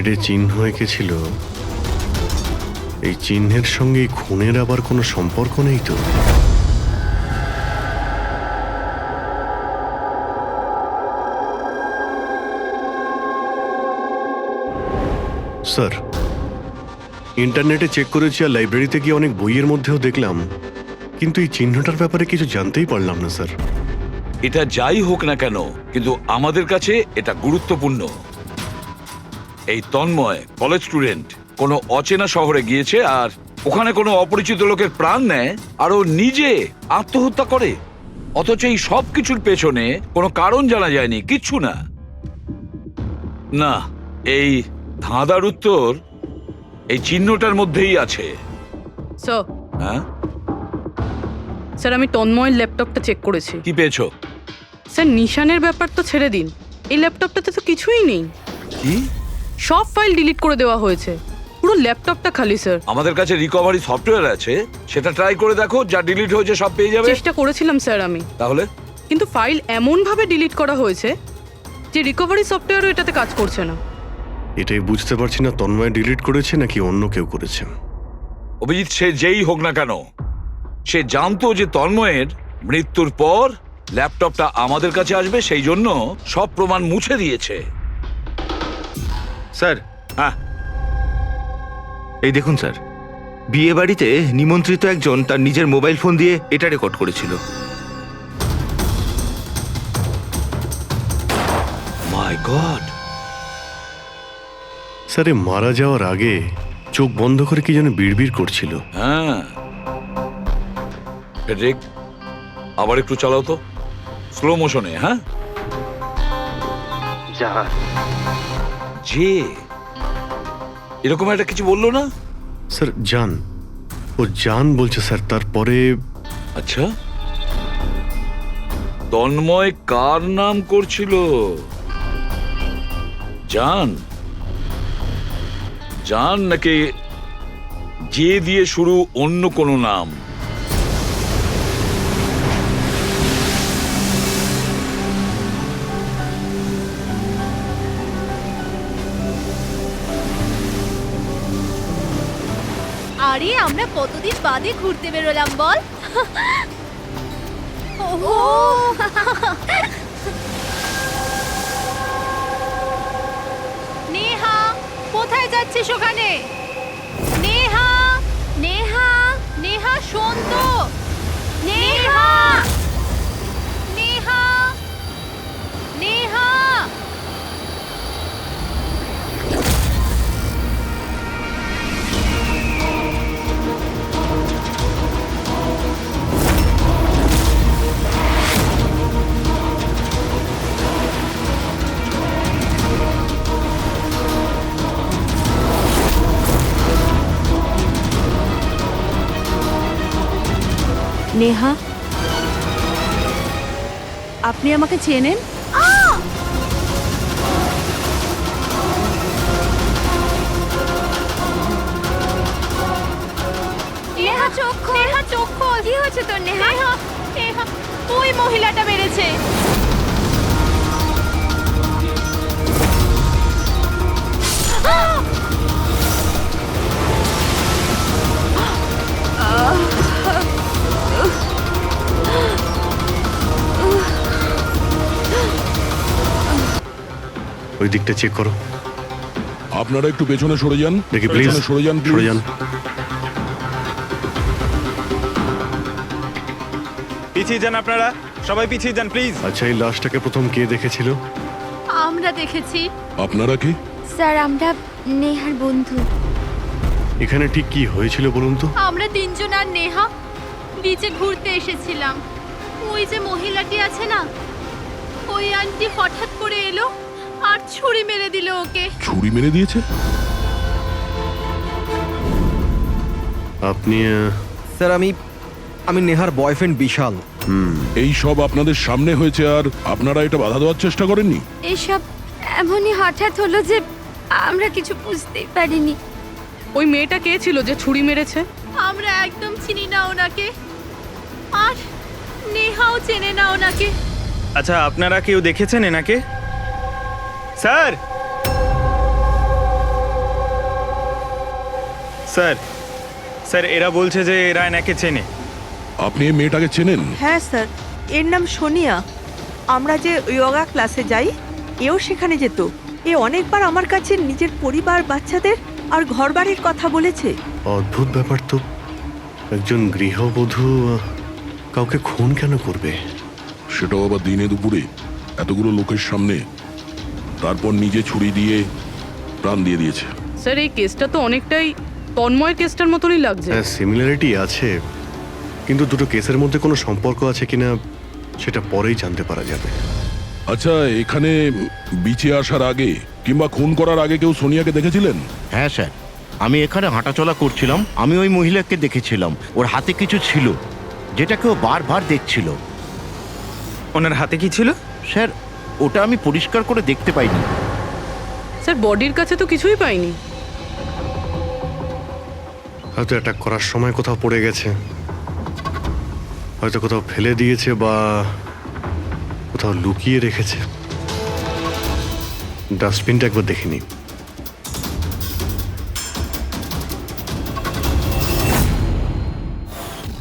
এটা চিহ্ন এঁকেছিল, এই চিহ্নের সঙ্গে এই খুনের আবার কোনো সম্পর্ক নেই তো? স্যার, ইন্টারনেটে চেক করেছি আর লাইব্রেরিতে গিয়ে অনেক বইয়ের মধ্যেও দেখলাম, কিন্তু এই চিহ্নটার ব্যাপারে কিছু জানতেই পারলাম না স্যার। এটা যাই হোক না কেন, কিন্তু আমাদের কাছে এটা গুরুত্বপূর্ণ। এই তন্ময় কলেজ স্টুডেন্ট কোনো অচেনা শহরে গিয়েছে আর ওখানে কোনো অপরিচিত লোকের প্রাণ নেয় আর ও নিজে আত্মহত্যা করে, অথচ এই সব কিছুর পেছনে কোনো কারণ জানা যায়নি, কিচ্ছু না। না, এই ধাঁধার উত্তর এই চিহ্নটার মধ্যেই আছে। স্যার, হ্যাঁ, স্যার আমি তন্ময়ের ল্যাপটপটা চেক করেছি। কি পেয়েছো? স্যার নিশানের ব্যাপার তো ছেড়ে দিন, এই ল্যাপটপটাতে তো কিছুই নেই। কি? সব ফাইল ডিলিট করে দেওয়া হয়েছে, পুরো ল্যাপটপটা খালি স্যার। আমাদের কাছে রিকভারি সফটওয়্যার আছে, সেটা ট্রাই করে দেখো, যা ডিলিট হয়েছে সব পেয়ে যাবে। চেষ্টা করেছিলাম স্যার আমি, তাহলে? কিন্তু ফাইল এমন ভাবে ডিলিট করা হয়েছে যে রিকভারি সফটওয়্যারও এটাতে কাজ করছে না। এটাই বুঝতে পারছি না, তন্ময় ডিলিট করেছে নাকি অন্য কেউ করেছে। অভিজিৎ, সে যেই হোক না কেন, সে জানতো যে তন্ময়ের মৃত্যুর পর ল্যাপটপটা আমাদের কাছে আসবে, সেই জন্য সব প্রমাণ মুছে দিয়েছে। স্যার, হ্যাঁ, এই দেখুন স্যার, বিয়ে বাড়িতে নিমন্ত্রিত একজন তার নিজের মোবাইল ফোন দিয়ে এটা রেকর্ড করেছিল। মাই গড। স্যার, এ মারা যাওয়ার আগে চোখ বন্ধ করে কি যেন বিড়বিড় করছিল। হ্যাঁ, ফেডরিক, আবার একটু চালাও তো, স্লো মোশনে। হ্যাঁ, যে এরকম একটা কিছু বললো না? স্যার জান, ও জান বলছে স্যার। তারপরে আচ্ছা, তন্ময় কার নাম করছিল? জান? জান নাকি যে দিয়ে শুরু অন্য কোনো নাম? আরে আমরা কতদিন বাদে ঘুরতে বেরোলাম বল। ওহো, নেহা কোথায় যাচ্ছিস ওখানে? নেহা, নেহা, নেহা শোন তো। নেহা, নেহা, নেহা। নেহা, আপনি আমাকে চেনেন? নেহা চোখ খোল, নেহা চোখ খোল। কি হয়েছে তোর নেহা? নেহা, নেহা, ওই মহিলাটা মেরেছে। ওই দিকটা চেক করো। আপনারা একটু পেছনে সরে যান। দেখি প্লিজ, পেছনে সরে যান, সরে যান। পিছিয়ে যান আপনারা, সবাই পিছিয়ে যান প্লিজ। আচ্ছা, এই লাশটাকে প্রথম কে দেখেছিল? আমরা দেখেছি। আপনারা কি? স্যার আমরা নেহার বন্ধু। এখানে ঠিক কি হয়েছিল বলুন তো? আমরা তিনজন আর নেহা বিচে ঘুরতে এসেছিলাম। ওই যে মহিলাটি আছে না, ওই আন্টি হঠাৎ করে এলো আর ছুরি মেরে দিল ওকে। ছুরি মেরে দিয়েছে? আপনি স্যার আমি নেহার বয়ফ্রেন্ড বিশাল। এই সব আপনাদের সামনে হয়েছে আর আপনারা এটা বাধা দেওয়ার চেষ্টা করেননি? এসব এমনই হঠাৎ হলো যে আমরা কিছু বুঝতেই পারিনি। ওই মেয়েটা কে ছিল যে ছুরি মেরেছে? আমরা একদম চিনি না ওনাকে, আর নেহাও চেনে না ওনাকে। আচ্ছা, আপনারা কেউ দেখেছেন এনাকে? স্যার, স্যার স্যার এরা বলছে যে এরা এনাকে চেনে। আপনি এই মেয়েটাকে চেনেন? হ্যাঁ স্যার, এর নাম সোনিয়া। আমরা যে যোগা ক্লাসে যাই, এও সেখানে যেত। এ অনেকবার আমার কাছে নিজের পরিবার, বাচ্চাদের আর ঘরবাড়ির কথা বলেছে। অদ্ভুত ব্যাপার তো, একজন গৃহবধূ কাউকে খুন কেন করবে? সেটাও আবার দিনে দুপুরে এতগুলো লোকের সামনে, তারপর নিজে ছুরি দিয়ে প্রাণ দিয়ে দিয়েছে। স্যার এই কেসটা তো অনেকটাই তন্ময়ের কেসটার মতনই লাগছে। হ্যাঁ, সিমিলারিটি আছে, কিন্তু দুটো কেসের মধ্যে কোনো সম্পর্ক আছে কিনা সেটা পরেই জানতে পারা যাবে। আচ্ছা, এখানে বিচে আসার আগে কিংবা খুন করার আগে কেউ সোনিয়াকে দেখেছিলেন? হ্যাঁ স্যার, আমি এখানে হাঁটাচলা করছিলাম, আমি ওই মহিলাকে দেখেছিলাম। ওর হাতে কিছু ছিল যেটা কেউ বারবার দেখছিল। ওনার হাতে কি ছিল? স্যার, ওটা আমি পরিষ্কার করে দেখতে পাইনি। স্যার বডির কাছে তো কিছুই পাইনি। হয়তো অ্যাটাক করার সময় কোথাও পড়ে গেছে, হয়তো কোথাও ফেলে দিয়েছে বা কোথাও লুকিয়ে রেখেছে। ডাস্টবিনটা একবার দেখিনি।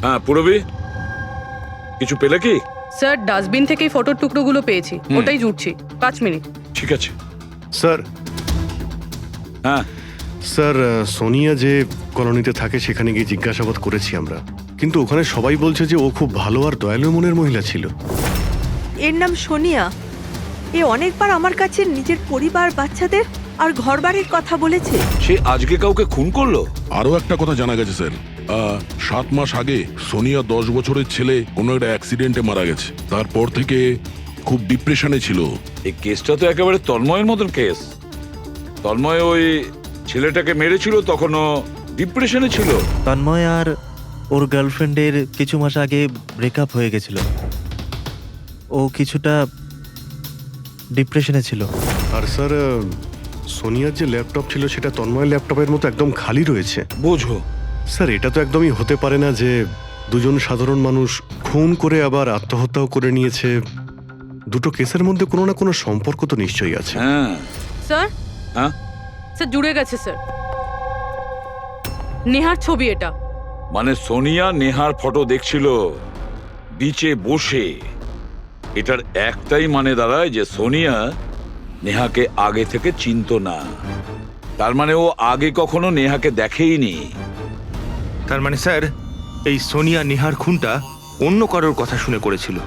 হ্যাঁ পুরবি, কিছু পেলে কি? স্যার ডাস্টবিন থেকেই ফটোর টুকরোগুলো পেয়েছি, ওটাই জুটছি। 5 মিনিট। ঠিক আছে স্যার, হ্যাঁ স্যার সোনিয়া যে কলোনিতে থাকে সেখানে গিয়ে জিজ্ঞাসাবাদ করেছি আমরা, কিন্তু ওখানে সবাই বলছে যে ও খুব ভালো আর দয়ালু মনের মহিলা ছিল। এর নাম সোনিয়া। এ অনেকবার আমার কাছে নিজের পরিবার, বাচ্চাদের আর ঘরবাড়ির কথা বলেছে। সে আজকে কাউকে খুন করলো? আরো একটা কথা জানা গেছে স্যার, 7 মাস আগে সোনিয়া 10 বছরের ছেলে কোনো একটা অ্যাক্সিডেন্টে মারা গেছে। তারপর থেকে খুব ডিপ্রেশনে ছিল। এই কেসটা তো একেবারে তন্ময়ের মতন কেস। তন্ময় ওই ছেলেটাকে মেরেছিল, তখনও ডিপ্রেশনে ছিল। তন্ময় আর ওর গার্লফ্রেন্ডের কিছু মাস আগে ব্রেকআপ হয়ে গেছিল। ও কিছুটা ডিপ্রেশনে ছিল। আর স্যার সোনিয়ার যে ল্যাপটপ ছিল সেটা তন্ময়ের ল্যাপটপের মতো একদম খালি রয়েছে। বোঝো স্যার, এটা তো একদমই হতে পারে না যে দুজন সাধারণ মানুষ খুন করে আবার আত্মহত্যাও করে নিয়েছে। দুটো কেসের মধ্যে কোনো না কোনো সম্পর্ক তো নিশ্চয়ই আছে। হ্যাঁ স্যার, হ্যাঁ স্যার জুড়ে গেছে স্যার। নেহার ছবি এটা। মানে সোনিয়া নেহার ফটো দেখছিল বিচে বসে। এটার একটাই মানে দাঁড়ায় যে সোনিয়া নেহাকে আগে থেকে চিনতো না। তার মানে ও আগে কখনো নেহাকে দেখেইনি। তার মানে স্যার, এই সোনিয়া নেহার খুনটা অন্য কারোর কথা শুনে করেছিল।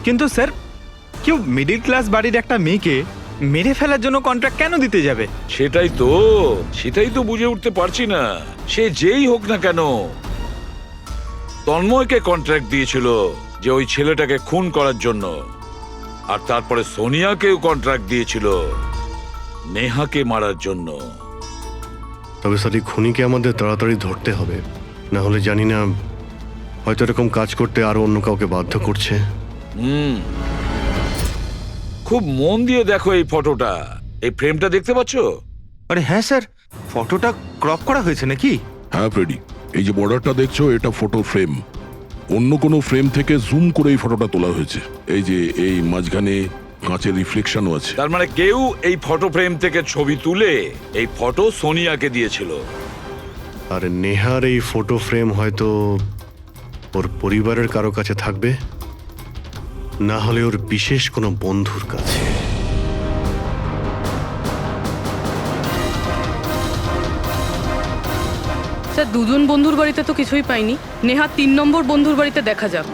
কিন্তু স্যার, কেউ মিডল ক্লাস বাড়ির একটা মেয়েকে মেরে ফেলার জন্য কন্ট্রাক্ট কেন দিতে যাবে? সেটাই তো বুঝে উঠতে পারছি না। সে যেই হোক না কেন, তন্ময়কে কন্ট্রাক্ট দিয়েছিল যে ওই ছেলেটাকে খুন করার জন্য, আর তারপরে সোনিয়াকেও কন্ট্রাক্ট দিয়েছিল নেহাকে মারার জন্য। তবে স্যার, এই খুনিকে আমাদের তাড়াতাড়ি ধরতে হবে, না হলে জানি না হয়তো এরকম কাজ করতে আরো অন্য কাউকে বাধ্য করছে। খুব মন দিয়ে দেখো এই ফটোটা, এই ফ্রেমটা দেখতে পাচ্ছো? আরে হ্যাঁ স্যার, ফটোটা ক্রপ করা হয়েছে নাকি? হ্যাঁ ফ্রেডি, এই যে বর্ডারটা দেখছো এটা ফটো ফ্রেম। অন্য কোনো ফ্রেম থেকে জুম করে এই ফটোটা তোলা হয়েছে। এই যে এই মাঝখানে কাঁচের রিফ্লেকশনও আছে। তার মানে কেউ এই ফটো ফ্রেম থেকে ছবি তুলে এই ফটো সোনিয়াকে দিয়েছিল। আর নেহার এই ফটো ফ্রেম হয়তো ওর পরিবারের কারো কাছে থাকবে, না হলে ওর বিশেষ কোনো বন্ধুর কাছে। স্যার দুজন বন্ধুর বাড়িতে তো কিছুই পাইনি। নেহা 3 নম্বর বন্ধুর বাড়িতে দেখা যাক।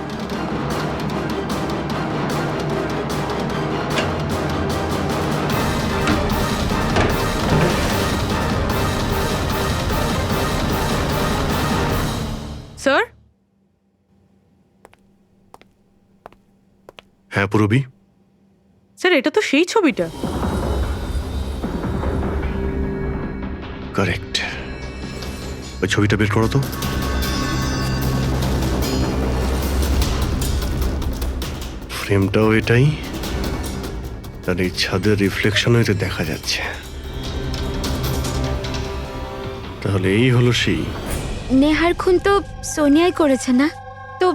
স্যার, হ্যাঁ পুরবি, স্যার এটা তো সেই ছবিটা। কারেক্ট। ওই ছবিটা বের করো তো। ফ্রেমটাও এটাই, আর এই ছাদের রিফ্লেকশনও এতে দেখা যাচ্ছে। তাহলে এই হলো সেই। নেহার খুন তো সোনিয়াই করেছে না? তো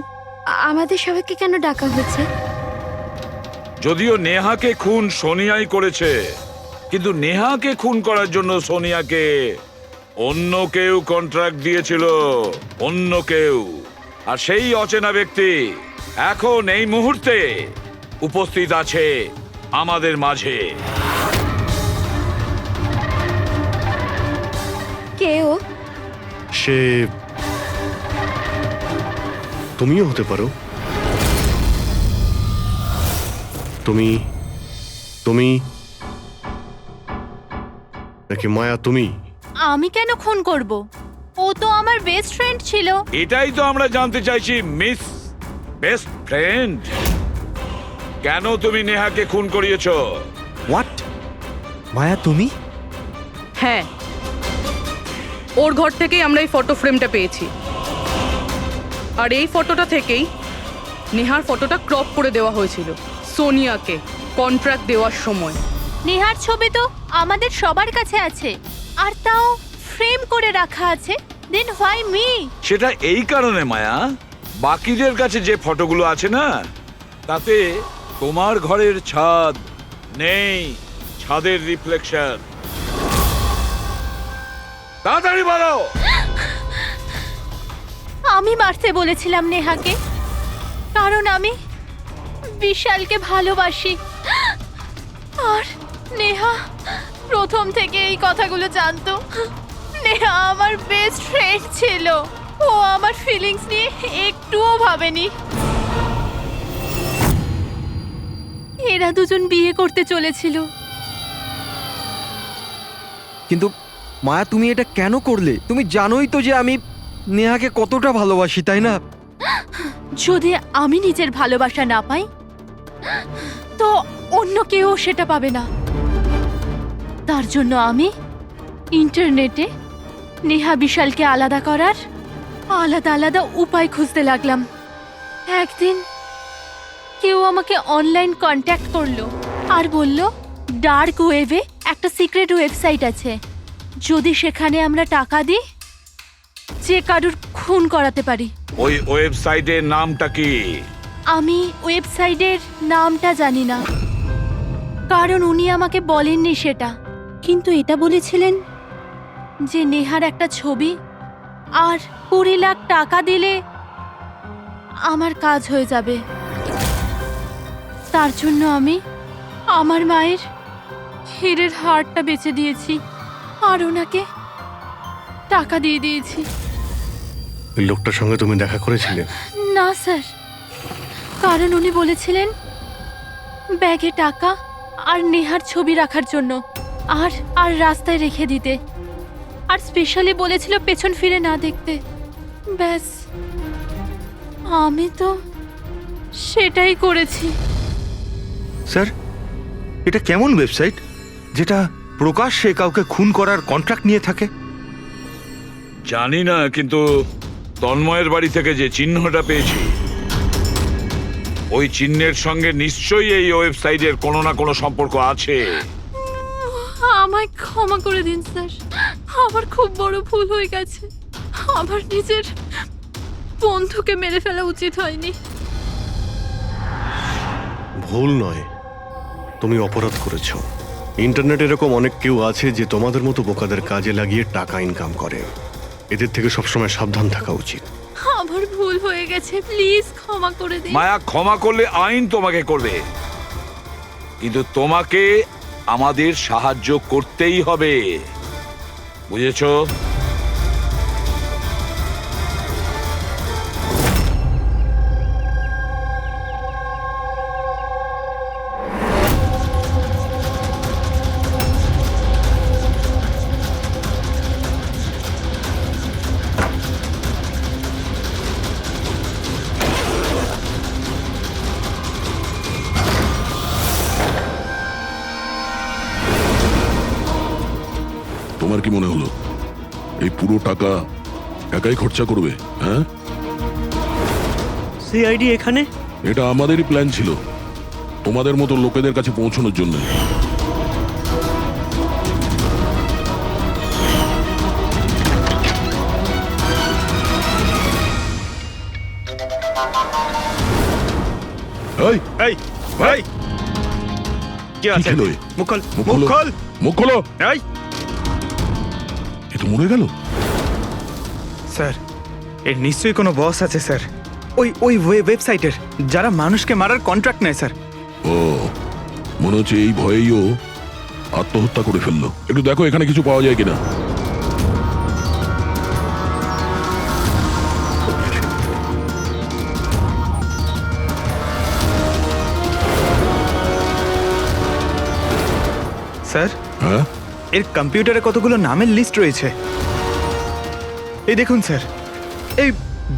আমাদের সবাইকে কেন ডাকা হয়েছে? যদিও নেহাকে খুন সোনিয়াই করেছে, কিন্তু নেহাকে খুন করার জন্য সোনিয়াকে অন্য কেউ কন্ট্রাক্ট দিয়েছিল, অন্য কেউ। আর সেই অচেনা ব্যক্তি এখন এই মুহূর্তে উপস্থিত আছে আমাদের মাঝে। কেউ সে তুমিও হতে পারো। তুমি তুমি নাকি মায়া তুমি? আমি কেন খুন করব? ও তো আমার বেস্ট ফ্রেন্ড ছিল। এটাই তো আমরা জানতে চাইছি মিস বেস্ট ফ্রেন্ড। কেন তুমি নেহাকে খুন করিয়েছো? হোয়াট? মায়া তুমি? হ্যাঁ, ওর ঘর থেকেই আমরা এই ফটো ফ্রেমটা পেয়েছি। আর এই ফটোটা থেকেই নেহার ফটোটা ক্রপ করে দেওয়া হয়েছিল সোনিয়াকে কন্ট্রাক্ট দেওয়ার সময়। নেহার ছবি তো আমাদের সবার কাছে আছে, আর তাও ফ্রেম করে রাখা আছে। Then why me? সেটা এই কারণে মায়া, বাকিদের কাছে যে ফটোগুলো আছে না, তাতে তোমার ঘরের ছাদ নেই, ছাদের রিফ্লেকশন। তাড়াতাড়ি বলো। আমি মারতে বলেছিলাম নেহাকে, কারণ আমি বিশালকে ভালোবাসি। আর নেহা প্রথম থেকে এই কথাগুলো জানতো। নেহা আমার বেস্ট ফ্রেন্ড ছিল, ও আমার ফিলিংস নিয়ে একটুও ভাবেনি। এরা দুজন বিয়ে করতে চলেছিল। কিন্তু মায়া তুমি এটা কেন করলে? তুমি জানোই তো যে আমি নেহাকে কতটা ভালোবাসি, তাই না? যদি আমি নিজের ভালোবাসা না পাই, তো অন্য কেউ সেটা পাবে না। তার জন্য আমি ইন্টারনেটে নেহা বিশালকে আলাদা করার আলাদা আলাদা উপায় খুঁজতে লাগলাম। একদিন কেউ আমাকে অনলাইন কন্ট্যাক্ট করলো আর বলল ডার্ক ওয়েবে একটা সিক্রেট ওয়েবসাইট আছে, যদি সেখানে আমরা টাকা দিই যে কারুর খুন করাতে পারি। ওই ওয়েবসাইটের নামটা কি? আমি ওয়েবসাইটের নামটা জানি না, কারণ উনি আমাকে বলেননি সেটা। কিন্তু এটা বলেছিলেন যে নেহার একটা ছবি আর 20 লাখ টাকা দিলে আমার কাজ হয়ে যাবে। তার জন্য আমি আমার মায়ের হীরের হারটা বেচে দিয়েছি আর ওনাকে টাকা দিয়ে দিয়েছি। ওই লোকটার সঙ্গে তুমি দেখা করেছিলে? না স্যার, কারণ উনি বলেছিলেন ব্যাগে টাকা আর নেহার ছবি রাখার জন্য, আর আর রাস্তায় রেখে দিতে, আর স্পেশালি বলেছিল পেছন ফিরে না দেখতে। ব্যাস, আমি তো সেটাই করেছি। স্যার, এটা কেমন ওয়েবসাইট যেটা প্রকাশ্যে কাউকে খুন করার কন্ট্রাক্ট নিয়ে থাকে? জানি না, কিন্তু তন্ময়ের বাড়ি থেকে যে চিহ্নটা পেয়েছি, ওই চিহ্নের সঙ্গে নিশ্চয়ই এই ওয়েবসাইটের কোনো না কোনো সম্পর্ক আছে। আমায় ক্ষমা করে দিন স্যার, আমার খুব বড় ভুল হয়ে গেছে। আমার নিজের বন্ধুকে মেরে ফেলা উচিত হয়নি। ভুল নয়, তুমি অপরাধ করেছো। ইন্টারনেটে এরকম অনেক কেউ আছে যে তোমাদের মতো বোকাদের কাজে লাগিয়ে টাকা ইনকাম করে। এদের থেকে সবসময় সাবধান থাকা উচিত। আমার ভুল হয়ে গেছে, প্লিজ ক্ষমা করে দিন। মায়া, ক্ষমা করলে আইন তোমাকে করবে, কিন্তু তোমাকে আমাদের সাহায্য করতেই হবে, বুঝেছো? তোমার কি মনে হলো এই পুরো টাকা একাই খরচা করবে? হ্যাঁ, সিআইডি এখানে? এটা আমাদেরই প্ল্যান ছিল, তোমাদের মতো লোকেদের কাছে পৌঁছানোর জন্য। এই, এই ভাই, কি কি আছে? ছিল এ? মুখ খোল, মুখ মুখ খোলো। খোল। মুখ খোলো। এই এ তো মরে গেল? স্যার এর নিশ্চয়ই কোনো বস আছে স্যার, ওই ওয়েবসাইটের যারা মানুষকে মারার কন্ট্রাক্ট নেয় স্যার। ও, মনে হচ্ছে এই ভয়েই ও আত্মহত্যা করে ফেললো। একটু দেখো এখানে কিছু পাওয়া যায় কিনা। স্যার হ্যাঁ, এর কম্পিউটারে কতগুলো নামের লিস্ট রয়েছে। এই দেখুন স্যার, এই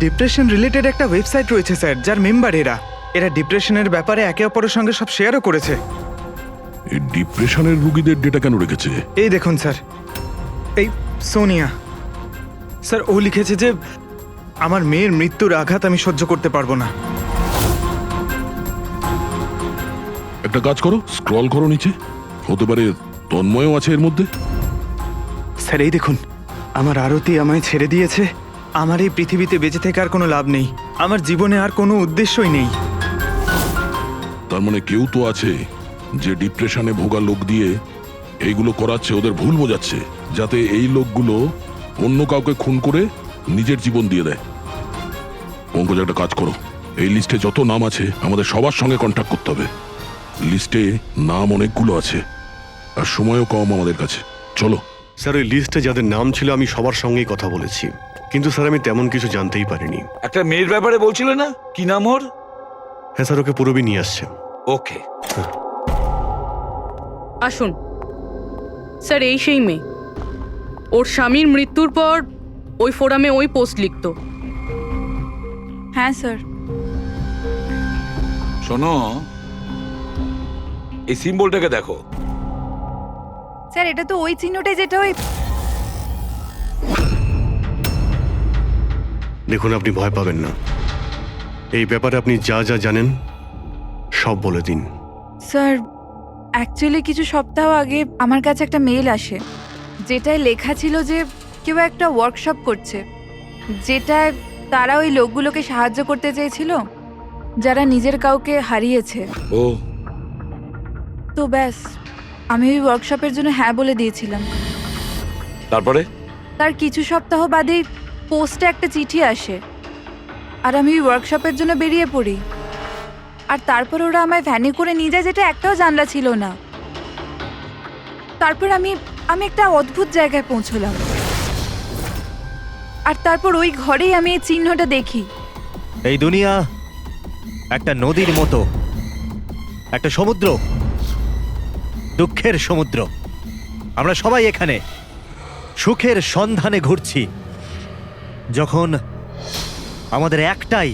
ডিপ্রেশন রিলেটেড একটা ওয়েবসাইট রয়েছে স্যার, যার মেম্বার এরা ডিপ্রেশনের ব্যাপারে একে অপরের সঙ্গে সব শেয়ারও করেছে। এই ডিপ্রেশনের রুগীদের ডেটা কেন রেখেছে? এই দেখুন স্যার, এই সোনিয়া স্যার, ও লিখেছে যে আমার মেয়ের মৃত্যুর আঘাত আমি সহ্য করতে পারবো না। একটা কাজ করো, স্ক্রল করো নিচে, হতে পারে তন্ময়ও আছে এর মধ্যে। স্যার এই দেখুন, আমার আরতি আমায় ছেড়ে দিয়েছে, আমার এই পৃথিবীতে বেঁচে থেকে আর কোনো লাভ নেই, আমার জীবনে আর কোনো উদ্দেশ্যই নেই। তার মানে কেউ তো আছে যে ডিপ্রেশনে ভোগা লোক দিয়ে এইগুলো করাচ্ছে, ওদের ভুল বোঝাচ্ছে, যাতে এই লোকগুলো অন্য কাউকে খুন করে নিজের জীবন দিয়ে দেয়। পঙ্কজ, একটা কাজ করো, এই লিস্টে যত নাম আছে আমাদের সবার সঙ্গে কন্ট্যাক্ট করতে হবে। লিস্টে নাম অনেকগুলো আছে আর সময়ও কম আমাদের কাছে। চলো। স্যার, ওই লিস্টে যাদের নাম ছিল আমি সবার সঙ্গেই কথা বলেছি, কিন্তু স্যার আমি তেমন কিছু জানতেই পারিনি। একটা মেয়ের ব্যাপারে বলছিলে না, কি নাম ওর? হ্যাঁ স্যার, ওকে পুরবি নিয়ে আসছে। ওকে, আসুন স্যার, এই সেই মেয়ে। ওর স্বামীর মৃত্যুর পর ওই ফোরামে ওই পোস্ট লিখতো। হ্যাঁ স্যার। শোনো, এই সিম্বলটাকে দেখো। স্যার এটা তো ওই চিহ্নটাই যেটা ওই। দেখুন, আপনি ভয় পাবেন না, এই ব্যাপারে আপনি যা যা জানেন সব বলে দিন। স্যার অ্যাকচুয়ালি কিছু সপ্তাহ আগে আমার কাছে একটা মেল আসে, যেটায় লেখা ছিল যে কেউ একটা ওয়ার্কশপ করছে, যেটায় তারা ওই লোকগুলোকে সাহায্য করতে চেয়েছিল যারা নিজের কাউকে হারিয়েছে। ও, তো ব্যাস, আমি ওই ওয়ার্কশপের জন্য হ্যাঁ বলে দিয়েছিলাম। তারপরে? তার কিছু সপ্তাহ বাদেই পোস্টে একটা চিঠি আসে, আর আমি ওই ওয়ার্কশপের জন্য বেরিয়ে পড়ি। আর তারপর ওরা আমায় ভ্যানে করে নিয়ে যায়, যেটা একটাও জানলা ছিল না। তারপর আমি একটা অদ্ভুত জায়গায় পৌঁছলাম, আর তারপর ওই ঘরেই আমি এই চিহ্নটা দেখি। এই দুনিয়া একটা নদীর মতো, একটা সমুদ্র, দুঃখের সমুদ্র। আমরা সবাই এখানে সুখের সন্ধানে ঘুরছি, যখন আমাদের একটাই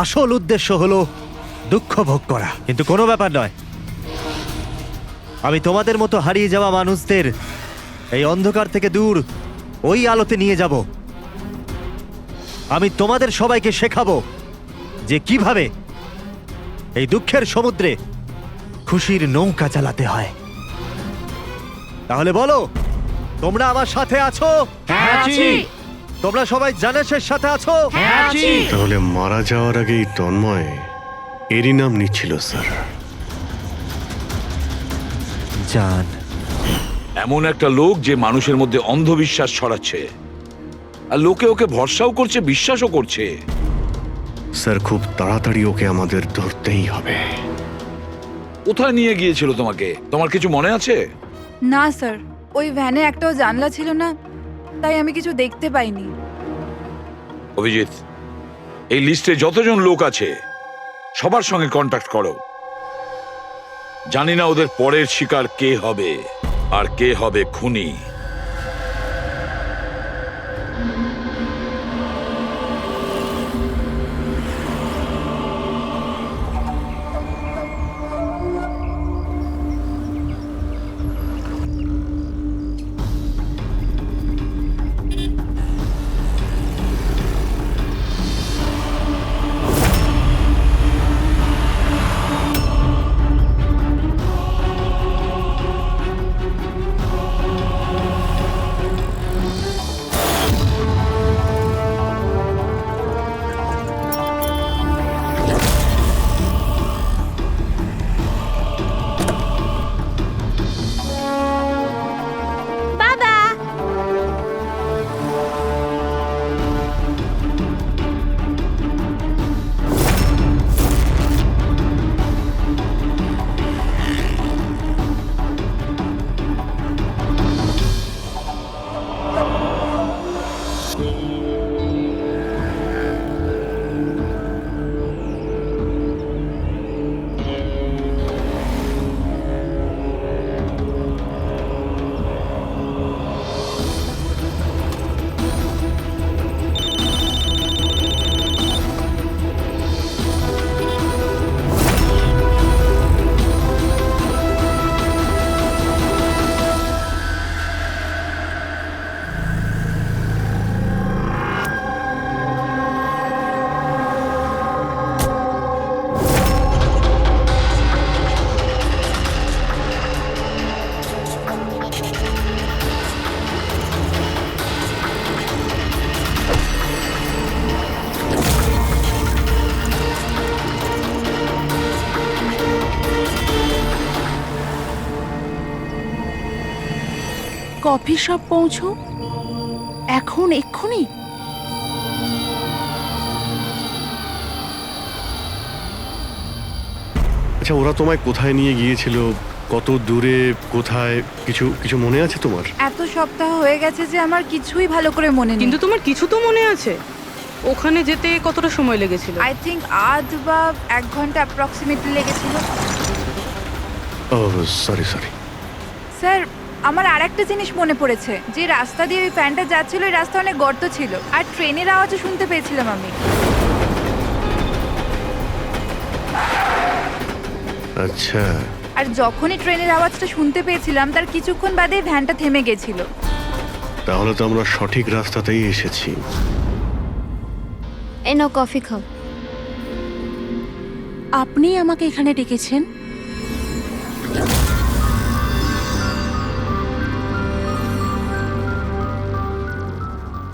আসল উদ্দেশ্য হলো দুঃখ ভোগ করা। কিন্তু কোনো ব্যাপার নয়, আমি তোমাদের মতো হারিয়ে যাওয়া মানুষদের এই অন্ধকার থেকে দূর ওই আলোতে নিয়ে যাব। আমি তোমাদের সবাইকে শেখাবো যে কিভাবে এই দুঃখের সমুদ্রে খুশির নৌকা চালাতে হয়। তাহলে বলো, তোমরা আমার সাথে আছো? হ্যাঁ, আছি। তোমরা সবাই জানেশের সাথে আছো? হ্যাঁ, আছি। তাহলে মারা যাওয়ার আগেই তন্ময় এরই নাম নিচ্ছিল স্যার। জান, এমন একটা লোক যে মানুষের মধ্যে অন্ধবিশ্বাস ছড়াচ্ছে, আর লোকে ওকে ভরসাও করছে, বিশ্বাসও করছে। স্যার, খুব তাড়াতাড়ি ওকে আমাদের ধরতেই হবে। কোথায় নিয়ে গিয়েছিল তোমাকে? তোমার কিছু মনে আছে? না স্যার, ওই ভ্যানে একটাও জানলা ছিল না, তাই আমি কিছু দেখতে পাইনি। অভিজিৎ, এই লিস্টে যতজন লোক আছে সবার সঙ্গে কন্ট্যাক্ট করো। জানি না ওদের পরের শিকার কে হবে আর কে হবে খুনি। কফি শপ পৌঁছো এখন এক্ষুনি? আচ্ছা, ওরা তোমায় কোথায় নিয়ে গিয়েছিল, কত দূরে, কোথায়, কিছু কিছু মনে আছে তোমার? এত সপ্তাহ হয়ে গেছে যে আমার কিছুই ভালো করে মনে নেই। কিন্তু তোমার কিছু তো মনে আছে। ওখানে যেতে কতটা সময় লেগেছিল? আই থিঙ্ক আধ বা 1 ঘন্টা অ্যাপ্রক্সিমেটলি লেগেছিল। ও সরি সরি। স্যার, আমার আরেকটা জিনিস মনে পড়েছে, যে রাস্তা দিয়ে ওই ফ্যানটা যাচ্ছিল ওই রাস্তা অনেক গর্ত ছিল, আর ট্রেনের আওয়াজও শুনতে পেয়েছিলাম আমি। আচ্ছা, আর যখনই ট্রেনের আওয়াজটা শুনতে পেয়েছিলাম তার কিছুক্ষণ বাদেই ভ্যানটা থেমে গেছিল। তাহলে তো আমরা সঠিক রাস্তাতেই এসেছি। এই নাও কফি খাও। আপনি আমাকে এখানে ডেকেছেন?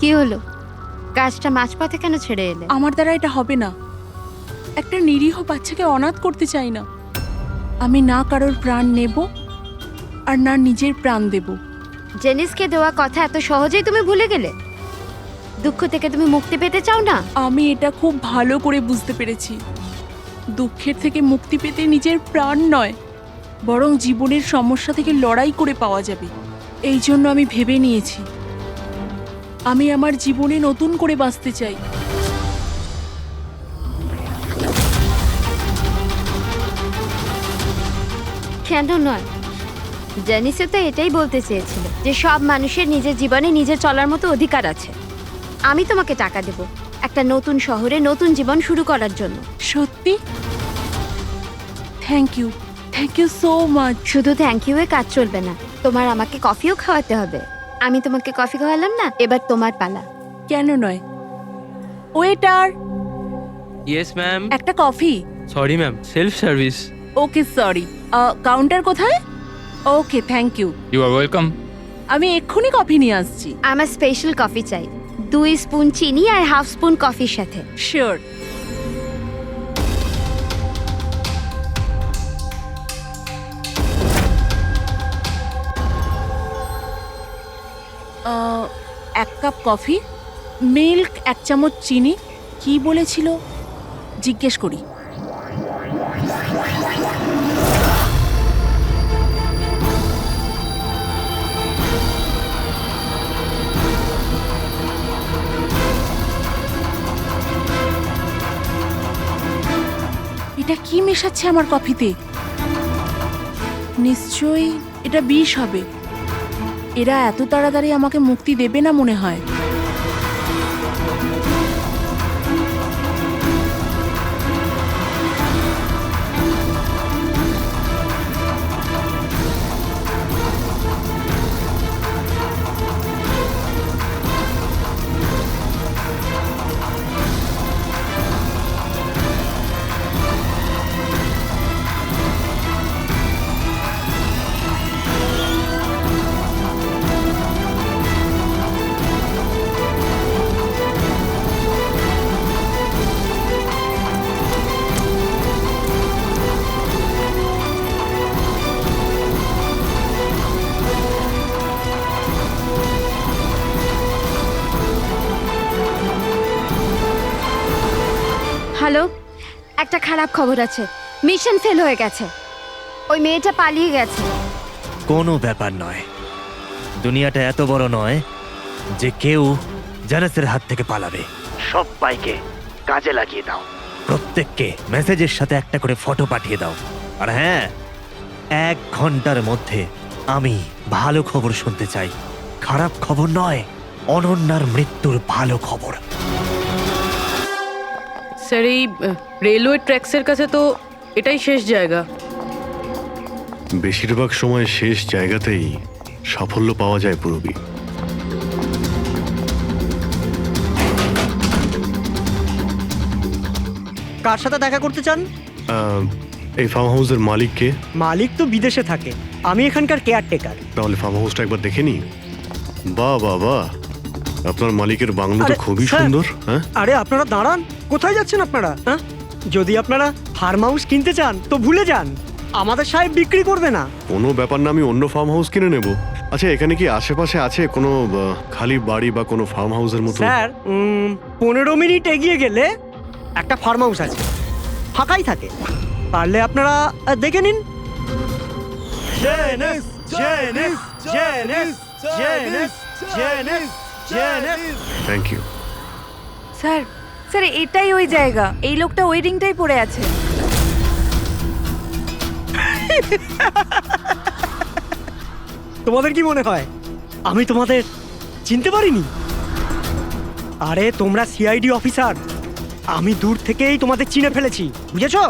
কি হলো, কাজটা মাঝপথে কেন ছেড়ে এলে? আমার দ্বারা এটা হবে না। একটা নিরীহ বাচ্চাকে অনাথ করতে চাই না। আমি না কারোর প্রাণ নেব আর না নিজের প্রাণ দেব। জেনিসকে দেওয়া কথা এত সহজেই তুমি ভুলে গেলে? দুঃখ থেকে তুমি মুক্তি পেতে চাও না? আমি এটা খুব ভালো করে বুঝতে পেরেছি। দুঃখের থেকে মুক্তি পেতে নিজের প্রাণ নয়, বরং জীবনের সমস্যা থেকে লড়াই করে পাওয়া যাবে। এই জন্য আমি ভেবে নিয়েছি, আমি আমার জীবনে নতুন করে বাঁচতে চাই। কেন নয়? জেনিসও তো এটাই বলতে চেয়েছিল যে সব মানুষের নিজের জীবনে নিজে চলার মতো অধিকার আছে। আমি তোমাকে টাকা দেব একটা নতুন শহরে নতুন জীবন শুরু করার জন্য। সত্যি? Thank you so much. শুধু থ্যাংক ইউ এ কাজ চলবে না, তোমার আমাকে কফিও খাওয়াতে হবে। আমি তোমাকে কফি খাওয়ালাম না, এবার তোমার পালা। কেন নয়? Waiter, yes ma'am. একটা coffee. Sorry ma'am, self service. Okay sorry, counter কোথায়? Okay thank you. You are welcome. আমি এক্ষুনি কফি নিয়ে আসছি। আমার স্পেশাল কফি চাই, 2 স্পুন চিনি আর হাফ স্পুন কফির সাথে। শিওর। এক কাপ কফি, মিল্ক 1 চামচ চিনি। কি বলেছিল জিজ্ঞেস করি। এটা কি মেশাচ্ছে আমার কফিতে? নিশ্চয়ই এটা বিষ হবে। এরা এত তাড়াতাড়ি আমাকে মুক্তি দেবে না মনে হয়। হ্যালো, একটা খারাপ খবর আছে। মিশন ফেল হয়ে গেছে। ওই মেয়েটা পালিয়ে গেছে। কোনো ব্যাপার নয়, দুনিয়াটা এত বড় নয় যে কেউ জানাসের হাত থেকে পালাবে। সবাইকে কাজে লাগিয়ে দাও, প্রত্যেককে মেসেজের সাথে একটা করে ফটো পাঠিয়ে দাও। আর হ্যাঁ, 1 ঘন্টার মধ্যে আমি ভালো খবর শুনতে চাই। খারাপ খবর নয়, অনন্যার মৃত্যুর ভালো খবর। স্যার, এই রেলওয়ে ট্র্যাক্সের কাছে তো এটাই শেষ জায়গা। বেশিরভাগ সময় শেষ জায়গাতেই সাফল্য পাওয়া যায় পূরবী। কার সাথে দেখা করতে চান? এই ফার্ম হাউসের মালিককে। মালিক তো বিদেশে থাকে, আমি এখানকার কেয়ারটেকার। তাহলে ফার্ম হাউসটা একবার দেখে নি। বাহ বাহ বাহ, আপনার মালিকের বাংলো তো আরে, খুবই স্যার। সুন্দর। হ্যাঁ, আরে আপনারা দাঁড়ান, কোথায় যাচ্ছেন আপনারা? হ্যাঁ, যদি আপনারা ফার্ম হাউস কিনতে চান তো ভুলে যান, আমাদের সাহেব বিক্রি করবে না। কোনো ব্যাপার না, আমি অন্য ফার্ম হাউস কিনে নেব। আচ্ছা, এখানে কি আশেপাশে আছে কোনো খালি বাড়ি বা কোনো ফার্ম হাউসের মতো? স্যার 15 মিনিট এগিয়ে গেলে একটা ফার্ম হাউস আছে, ফাঁকাই থাকে, পারলে আপনারা দেখে নিন। Thank you. স্যার স্যার এটাই ওই জায়গা, এই লোকটা ওই রিংটাই পড়ে আছে। তোমাদের কি মনে হয় আমি তোমাদের চিনতে পারিনি? আরে তোমরা সিআইডি অফিসার, আমি দূর থেকেই তোমাদের চিনে ফেলেছি, বুঝেছো?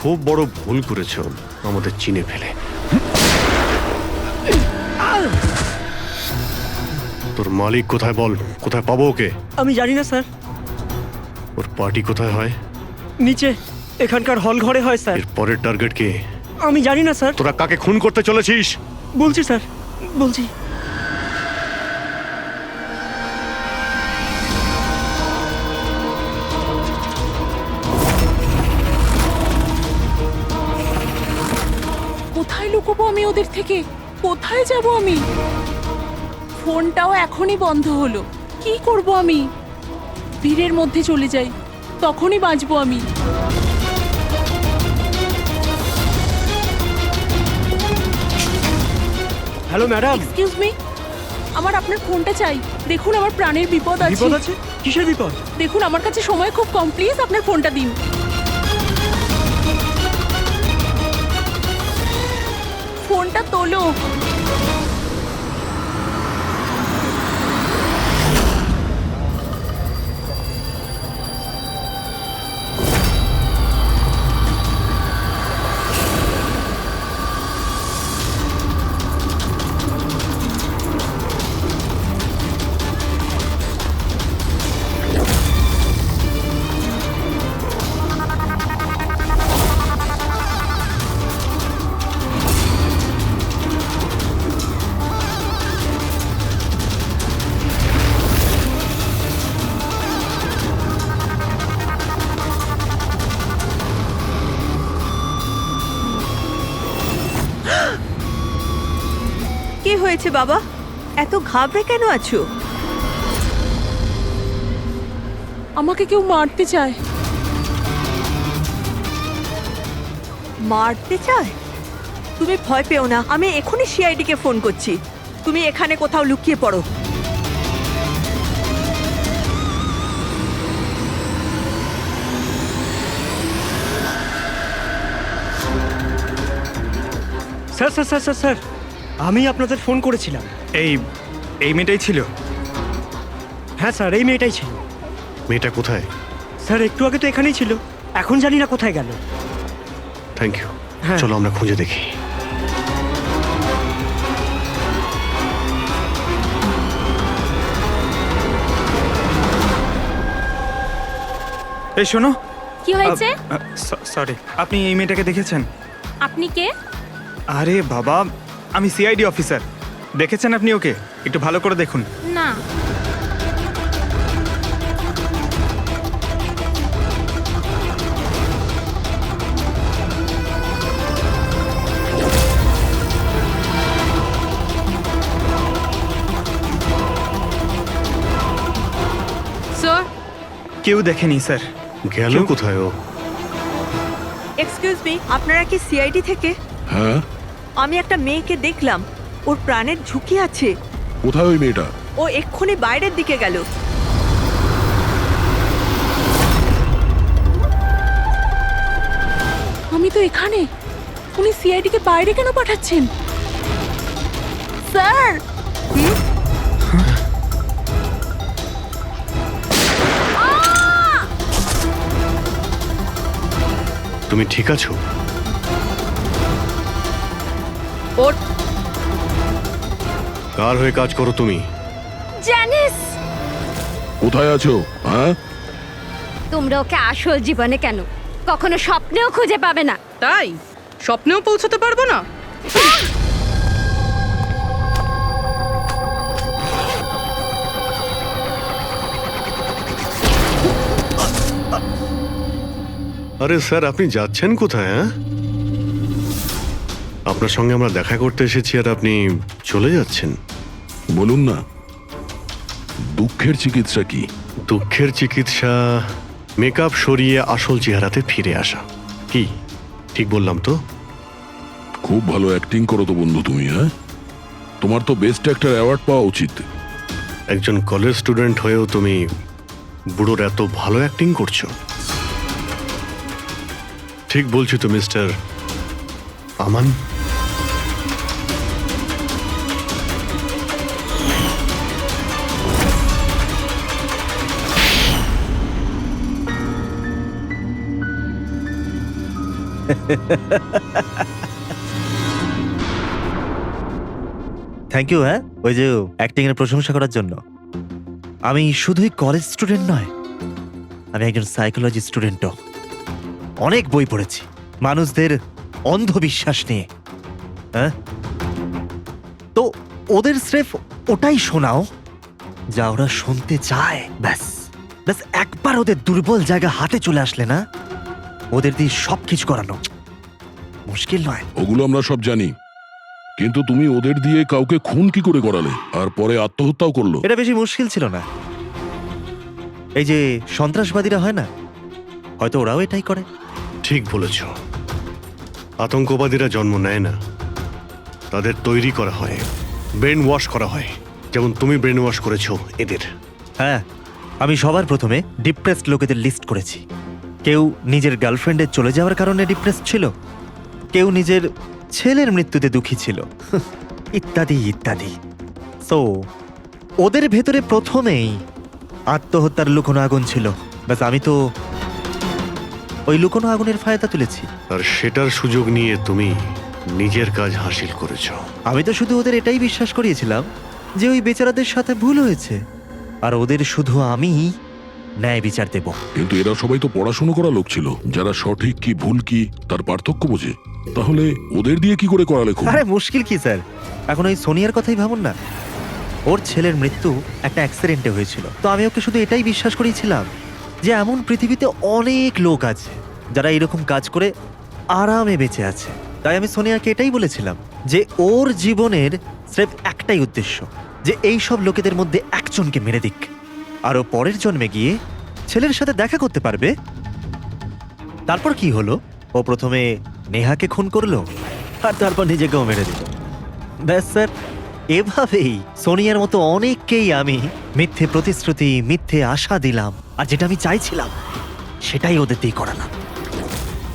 খুব বড় ভুল করেছো আমাদের চিনে ফেলে। তোর মালিক কোথায় বল, কোথায় পাবো ওকে? আমি জানি না স্যার, ওর পার্টি কোথায় হয়? নিচে এখানকার হল ঘরে হয় স্যার। এর পরের টার্গেট কে? আমি জানি না স্যার। তোরা কাকে খুন করতে চলেছিস? বলছি স্যার, বলছি। কোথায় লুকোবো আমি ওদের থেকে? কোথায় যাব আমি? ফোনটাও এখনই বন্ধ হলো, কি করব আমি? ভিড়ের মধ্যে চলে যাই, তখনই বাঁচবো আমি। Hello madam. এক্সকিউজ মি, আমার আপনার ফোনটা চাই। দেখুন আমার প্রাণের বিপদ আছে। বিপদ আছে? কিসের বিপদ? দেখুন আমার কাছে সময় খুব কম, প্লিজ আপনার ফোনটা দিন। ফোনটা তোলো। কি হয়েছে বাবা, এত ঘাবড়ে কেন আছো? আমাকে কেউ মারতে চায়। মারতে চায়? তুমি ভয় পেও না, আমি এখনই সিআইডি কে ফোন করছি। তুমি এখানে কোথাও লুকিয়ে পড়ো। Sir sir sir sir sir, আমি আপনাদের ফোন করেছিলাম। এই মেয়েটাই ছিল? হ্যাঁ স্যার, এই মেয়েটাই ছিল। মেয়েটা কোথায়? স্যার একটু আগে তো এখানেই ছিল, এখন জানি না কোথায় গেল। Thank you. হ্যাঁ। চলো আমরা খুঁজে দেখি। এই শোনো। কি হয়েছে? সরি, আপনি এই মেয়েটাকে দেখেছেন? আপনি কে? আরে বাবা, আমি সিআইডি অফিসার। দেখেছেন আপনি ওকে? একটু ভালো করে দেখুন। না। স্যার, কেউ দেখেনি স্যার। গেল কোথায় ও? এক্সকিউজ মি, আপনারা কি সিআইডি থেকে? হ্যাঁ, আমি একটা মেয়েকে দেখলাম, ওর প্রাণের ঝুঁকি আছে। কোথায় ওই মেয়েটা? ও এক্ষুনি বাইরের দিকে গেল। আমি তো এখানে, উনি সিআইডি কে বাইরে কেন পাঠাচ্ছেন? স্যার, তুমি ঠিক আছো? ওর কার হয়ে কাজ করো তুমি? জানিস কোথায় আছো? হ্যাঁ, তোমরা ওকে আসল জীবনে কেন কখনো স্বপ্নেও খুঁজে পাবে না। তাই স্বপ্নেও পৌঁছতে পারবো না? আরে স্যার, আপনি যাচ্ছেন কোথায়? হ্যাঁ, আপনার সঙ্গে আমরা দেখা করতে এসেছি আর আপনি চলে যাচ্ছেন। বলুন না, দুঃখের চিকিৎসা কি? দুঃখের চিকিৎসা মেকআপ সরিয়ে আসল চেহারাতে ফিরে আসা। কি ঠিক বললাম তো? খুব ভালো অ্যাক্টিং করো তো বন্ধু তুমি, হ্যাঁ? তোমার তো বেস্ট অ্যাক্টর অ্যাওয়ার্ড পাওয়া উচিত। একজন কলেজ স্টুডেন্ট হয়েও তুমি বুড়োর এত ভালো অ্যাক্টিং করছো। ঠিক বলছি তো মিস্টার আমান? Thank you. হ্যাঁ, ওই যে অ্যাক্টিং এর প্রশংসা করার জন্য। আমি শুধুই কলেজ স্টুডেন্ট নয়, আমি একজন সাইকোলজি স্টুডেন্টও। অনেক বই পড়েছি মানুষদের অন্ধবিশ্বাস নিয়ে। হ্যাঁ, তো ওদের স্রেফ ওটাই শোনাও যা ওরা শুনতে চায়। ব্যাস ব্যাস, একবার ওদের দুর্বল জায়গা হাতে চলে আসলে না, ওদের দিয়ে সবকিছু করানো মুশকিল নয়। ওগুলো আমরা সব জানি, কিন্তু তুমি ওদের দিয়ে কাউকে খুন কি করে করালে, আর পরে আত্মহত্যাও করলো? এটা বেশি মুশকিল ছিল না। এই যে সন্ত্রাসবাদীরা হয় না, হয়তো ওরাও এটাই করে। ঠিক বলেছ, আতঙ্কবাদীরা জন্ম নেয় না, তাদের তৈরি করা হয়, ব্রেন ওয়াশ করা হয়, যেমন তুমি ব্রেন ওয়াশ করেছো এদের। হ্যাঁ, আমি সবার প্রথমে ডিপ্রেসড লোকেদের লিস্ট করেছি। কেউ নিজের গার্লফ্রেন্ডের চলে যাওয়ার কারণে ডিপ্রেসড ছিল, কেউ নিজের ছেলের মৃত্যুতে দুঃখী ছিল, ইত্যাদি ইত্যাদি। সো ওদের ভেতরে প্রথমেই আত্মহত্যার লুকোনো আগুন ছিল। ব্যাস, আমি তো ওই লুকোনো আগুনের ফায়দা তুলেছি, আর সেটার সুযোগ নিয়ে তুমি নিজের কাজ হাসিল করেছো। আমি তো শুধু ওদের এটাই বিশ্বাস করিয়েছিলাম যে ওই বেচারাদের সাথে ভুল হয়েছে, আর ওদের শুধু আমি ন্যায় বিচার দেব। কিন্তু এরা সবাই তো পড়াশোনা করা লোক ছিল, যারা সঠিক কি ভুল কি তার পার্থক্য বোঝে। তাহলে ওদের দিয়ে কি করে করালে খুন? আরে মুশকিল কি স্যার, এখন ওই সোনিয়ার কথাই ভাবুন না। ওর ছেলের মৃত্যু একটা অ্যাক্সিডেন্টে হয়েছিল, তো আমি ওকে শুধু এটাই বিশ্বাস করেছিলাম যে এমন পৃথিবীতে অনেক লোক আছে যারা এরকম কাজ করে আরামে বেঁচে আছে। তাই আমি সোনিয়াকে এটাই বলেছিলাম যে ওর জীবনের স্রেফ একটাই উদ্দেশ্য, যে এই সব লোকেদের মধ্যে একজনকে মেরে দিক, আর ও পরের জন্মে গিয়ে ছেলের সাথে দেখা করতে পারবে। তারপর কি হলো, ও প্রথমে নেহাকে খুন করলো, আর তারপর নিজেকেও মেরে দিল। ব্যাস স্যার, এভাবেই সোনিয়ার মতো অনেককেই আমি মিথ্যে প্রতিশ্রুতি, মিথ্যে আশা দিলাম, আর যেটা আমি চাইছিলাম সেটাই ওদের দিয়ে করালাম।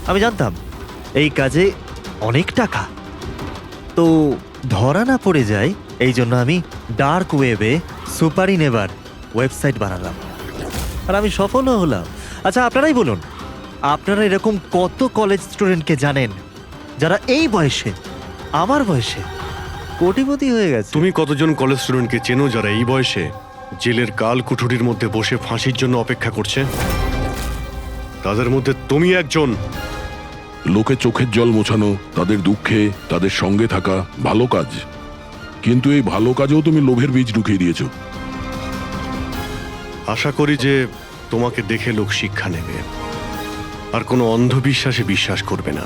আমি জানতাম এই কাজে অনেক টাকা, তো ধরা না পড়ে যায়, এই জন্য আমি ডার্ক ওয়েবে সুপারি নেভার ওয়েবসাইট বানালাম, আর আমি সফলও হলাম। আচ্ছা, আপনারাই বলুন, আপনারা এরকম কত কলেজ স্টুডেন্টকে জানেন যারা এই বয়সে, আমার বয়সে, কোটিপতি হয়ে গেছে? তুমি কতজন কলেজ স্টুডেন্টকে চেনো যারা এই বয়সে জেলের কাল কুঠুরির মধ্যে বসে ফাঁসির জন্য অপেক্ষা করছে? তাদের মধ্যে তুমি একজন। লোকে চোখের জল মোছানো, তাদের দুঃখে তাদের সঙ্গে থাকা ভালো কাজ, কিন্তু এই ভালো কাজেও তুমি লোভের বীজ ঢুকিয়ে দিয়েছো। আশা করি যে তোমাকে দেখে লোক শিক্ষা নেবে আর কোনো অন্ধবিশ্বাসে বিশ্বাস করবে না।